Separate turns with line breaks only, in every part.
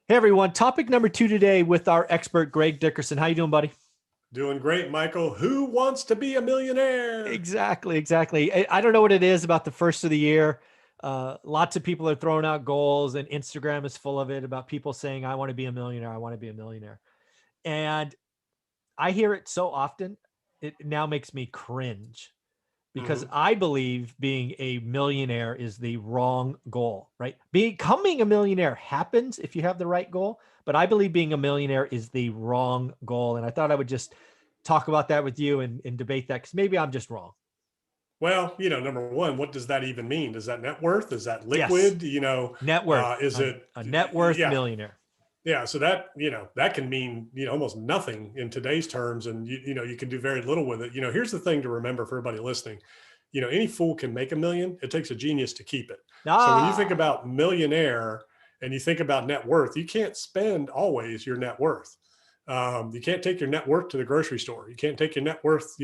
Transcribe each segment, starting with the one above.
Hey everyone, topic number 2 today with our expert Greg Dickerson. How you doing, buddy?
Doing great, Michael. Who wants to be a millionaire?
Exactly. I don't know what it is about the first of the year. Lots of people are throwing out goals, and Instagram is full of it about people saying, "I want to be a millionaire. I want to be a millionaire." And I hear it so often, it now makes me cringe because
Hmm.
I believe being a millionaire is the wrong goal, right? Becoming a millionaire happens if you have the right goal, but I believe being a millionaire is the wrong goal. And I thought I would just talk about that with you and debate that because maybe I'm just wrong.
Well, number one, what does that even mean? Is that net worth? Is that
Yes,
liquid?
net worth,
Is it,
a net worth
yeah,
millionaire.
yeah. So that, that can mean, almost nothing in today's terms. And, you can do very little with it. Here's the thing to remember for everybody listening. Any fool can make a million. It takes a genius to keep it. So when you think
Ah,
about millionaire and you think about net worth, you can't spend always your net worth. You can't take your net worth to the grocery store. You can't take your net worth,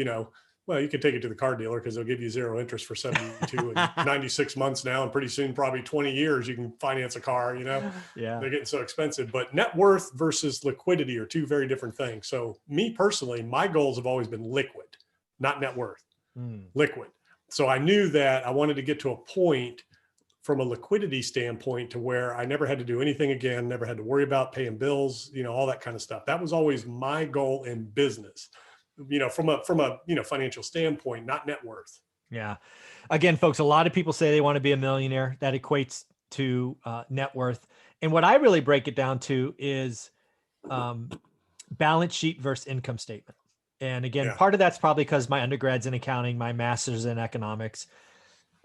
well, you can take it to the car dealer because they'll give you zero interest for 72 and 96 months now. And pretty soon, probably 20 years, you can finance a car,
yeah.
they're getting so expensive. But net worth versus liquidity are two very different things. So, me personally, my goals have always been liquid, not net worth,
Hmm.
liquid. So, I knew that I wanted to get to a point from a liquidity standpoint to where I never had to do anything again, never had to worry about paying bills, all that kind of stuff. That was always my goal in business, from a financial standpoint, not net worth.
Yeah. Again, folks, a lot of people say they want to be a millionaire. That equates to net worth. And what I really break it down to is um, balance sheet versus income statement. And again,
Yeah.
part of that's probably because my undergrad's in accounting, my master's in economics.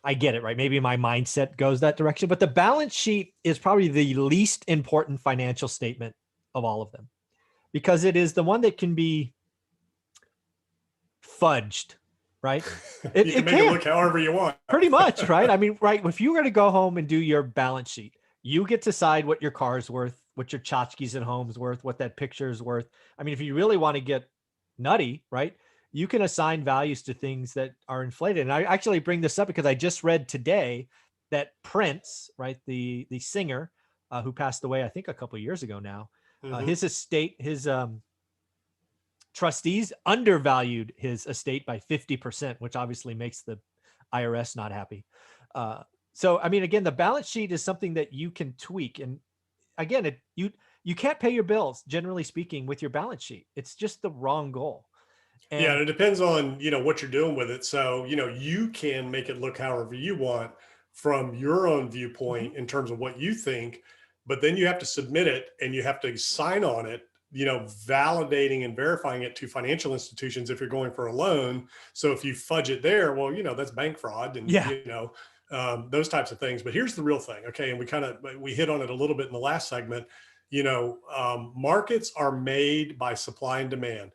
I get it, right? Maybe my mindset goes that direction, but the balance sheet is probably the least important financial statement of all of them because it is the one that can be fudged, right? It,
You can
it
make it
can
look however you want.
pretty much, right? I mean, right. If you were to go home and do your balance sheet, you get to decide what your car is worth, what your tchotchkes at home is worth, what that picture is worth. I mean, if you really want to get nutty, right? You can assign values to things that are inflated. And I actually bring this up because I just read today that Prince, right, the singer who passed away, I think a couple of years ago now,
Hmm.
his estate, his trustees undervalued his estate by 50%, which obviously makes the IRS not happy. Uh, so, I mean, again, the balance sheet is something that you can tweak. And again, you can't pay your bills, generally speaking, with your balance sheet. It's just the wrong goal.
Yeah,
And
and it depends on, what you're doing with it. So, you can make it look however you want from your own
mhm,
viewpoint in terms of what you think, but then you have to submit it and you have to sign on it, validating and verifying it to financial institutions if you're going for a loan. So if you fudge it there, well, that's bank fraud and,
yeah,
those types of things. But here's the real thing. Okay. And we hit on it a little bit in the last segment. Markets are made by supply and demand.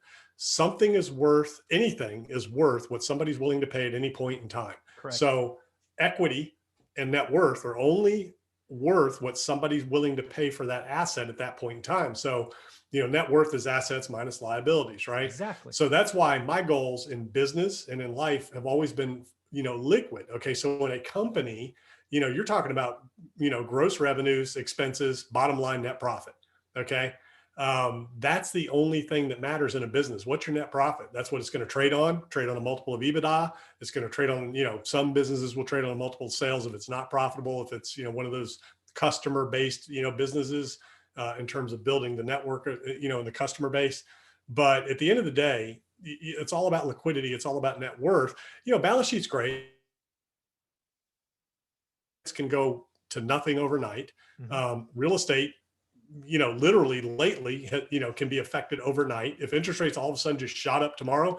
Anything is worth what somebody's willing to pay at any point in time.
correct.
So equity and net worth are only worth what somebody's willing to pay for that asset at that point in time. So, net worth is assets minus liabilities, right?
Exactly.
So that's why my goals in business and in life have always been, liquid. Okay. So when a company, you're talking about, gross revenues, expenses, bottom line net profit. Okay. That's the only thing that matters in a business. What's your net profit? That's what it's going to trade on a multiple of EBITDA. It's going to trade on, some businesses will trade on a multiple of sales if it's not profitable, if it's, one of those customer based, businesses in terms of building the network, and the customer base. But at the end of the day, it's all about liquidity. It's all about net worth. Balance sheet's great. It can go to nothing overnight.
Hmm.
Real estate, literally lately, can be affected overnight. If interest rates all of a sudden just shot up tomorrow,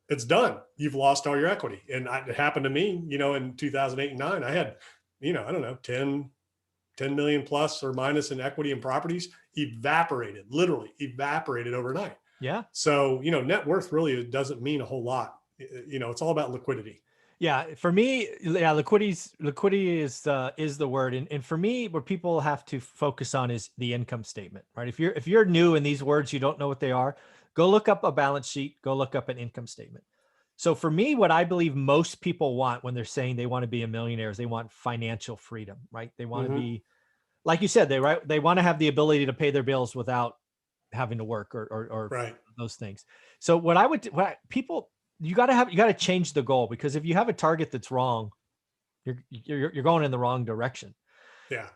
it's done. You've lost all your equity. And it happened to me, in 2008 and nine. I had, I don't know, 10 million plus or minus in equity and properties evaporated, literally evaporated overnight.
Yeah.
So, net worth really doesn't mean a whole lot. It's all about liquidity.
Yeah, for me, yeah, liquidity is the word, and for me, what people have to focus on is the income statement, right? If you're new in these words, you don't know what they are, go look up a balance sheet, go look up an income statement. So for me, what I believe most people want when they're saying they want to be a millionaire is they want financial freedom, right? They want to
Mm-hmm.
be like you said, they want to have the ability to pay their bills without having to work or
Right.
those things. So people, you got to change the goal, because if you have a target that's wrong, you're going in the wrong direction.
Yeah.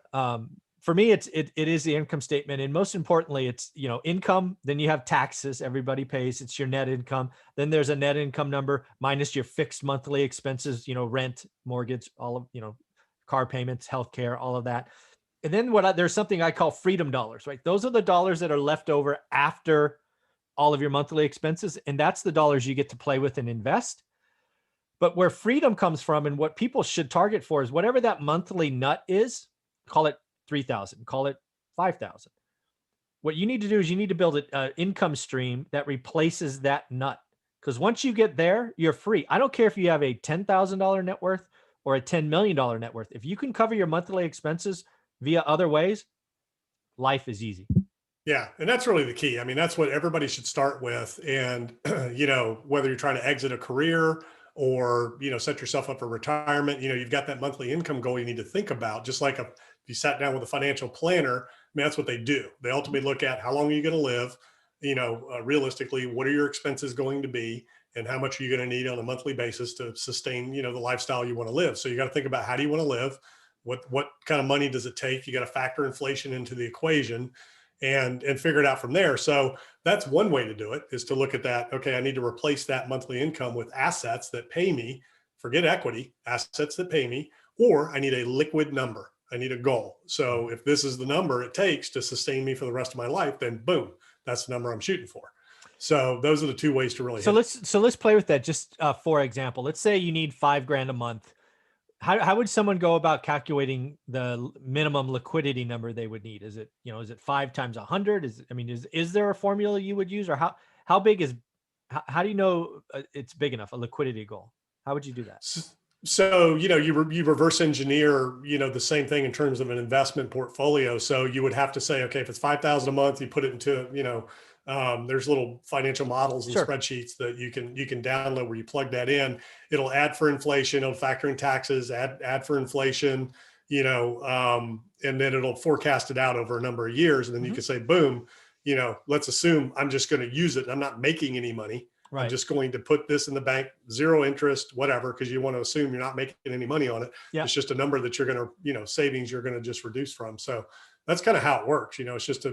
For me, it is the income statement. And most importantly, it's, income, then you have taxes, everybody pays, it's your net income. Then there's a net income number minus your fixed monthly expenses, rent, mortgage, all of, car payments, healthcare, all of that. And then there's something I call freedom dollars, right? Those are the dollars that are left over after all of your monthly expenses. And that's the dollars you get to play with and invest. But where freedom comes from, and what people should target for, is whatever that monthly nut is, call it 3,000, call it 5,000. What you need to do is you need to build an income stream that replaces that nut. Because once you get there, you're free. I don't care if you have a $10,000 net worth or a $10 million net worth. If you can cover your monthly expenses via other ways, life is easy.
Yeah. And that's really the key. I mean, that's what everybody should start with. And, whether you're trying to exit a career or, set yourself up for retirement, you've got that monthly income goal you need to think about. Just like if you sat down with a financial planner, I mean, that's what they do. They ultimately look at how long are you going to live, realistically, what are your expenses going to be, and how much are you going to need on a monthly basis to sustain, the lifestyle you want to live. So you got to think about, how do you want to live? What kind of money does it take? You got to factor inflation into the equation and figure it out from there. So that's one way to do it, is to look at that. Okay, I need to replace that monthly income with assets that pay me. Forget equity, assets that pay me, or I need a liquid number. I need a goal. So if this is the number it takes to sustain me for the rest of my life, then boom, that's the number I'm shooting for. So those are the two ways to really.
So let's play with that. Just for example, let's say you need $5,000 a month. How would someone go about calculating the minimum liquidity number they would need? Is it 5 times 100? Is there a formula you would use, or how big is, how do you know it's big enough, a liquidity goal? How would you do that?
So, you reverse engineer, the same thing in terms of an investment portfolio. So you would have to say, okay, if it's 5,000 a month, you put it into, there's little financial models and
Sure.
spreadsheets that you can download where you plug that in. It'll add for inflation. It'll factor in taxes, add for inflation, and then it'll forecast it out over a number of years. And then you can say, boom, let's assume I'm just going to use it. I'm not making any money.
Right.
I'm just going to put this in the bank, 0 interest, whatever, because you want to assume you're not making any money on it.
Yeah.
It's just a number that you're going to, savings you're going to just reduce from. So that's kind of how it works. It's just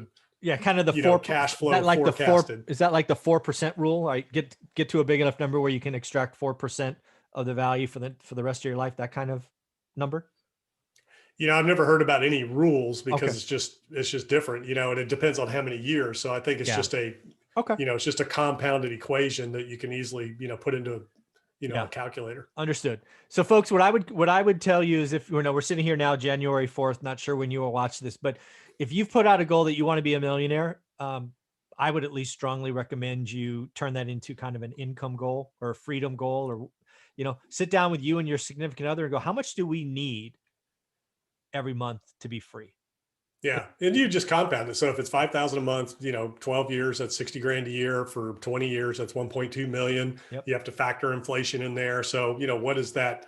kind of the 4
cash flow.
Is that like
forecasted.
is that like the 4% rule? Right? Get to a big enough number where you can extract 4% of the value for the rest of your life. That kind of number.
I've never heard about any rules, because
Okay.
it's just different, and it depends on how many years. So I think it's just
okay.
It's just a compounded equation that you can easily, put into, a calculator.
Understood. So folks, what I would tell you is, if we're sitting here now, January 4th, not sure when you will watch this, but if you've put out a goal that you want to be a millionaire, I would at least strongly recommend you turn that into kind of an income goal or a freedom goal, or, sit down with you and your significant other and go, how much do we need every month to be free?
Yeah. And you just compound it. So if it's 5,000 a month, 12 years, that's 60 grand a year. For 20 years, that's 1.2 million.
Yep.
You have to factor inflation in there. So, what is that,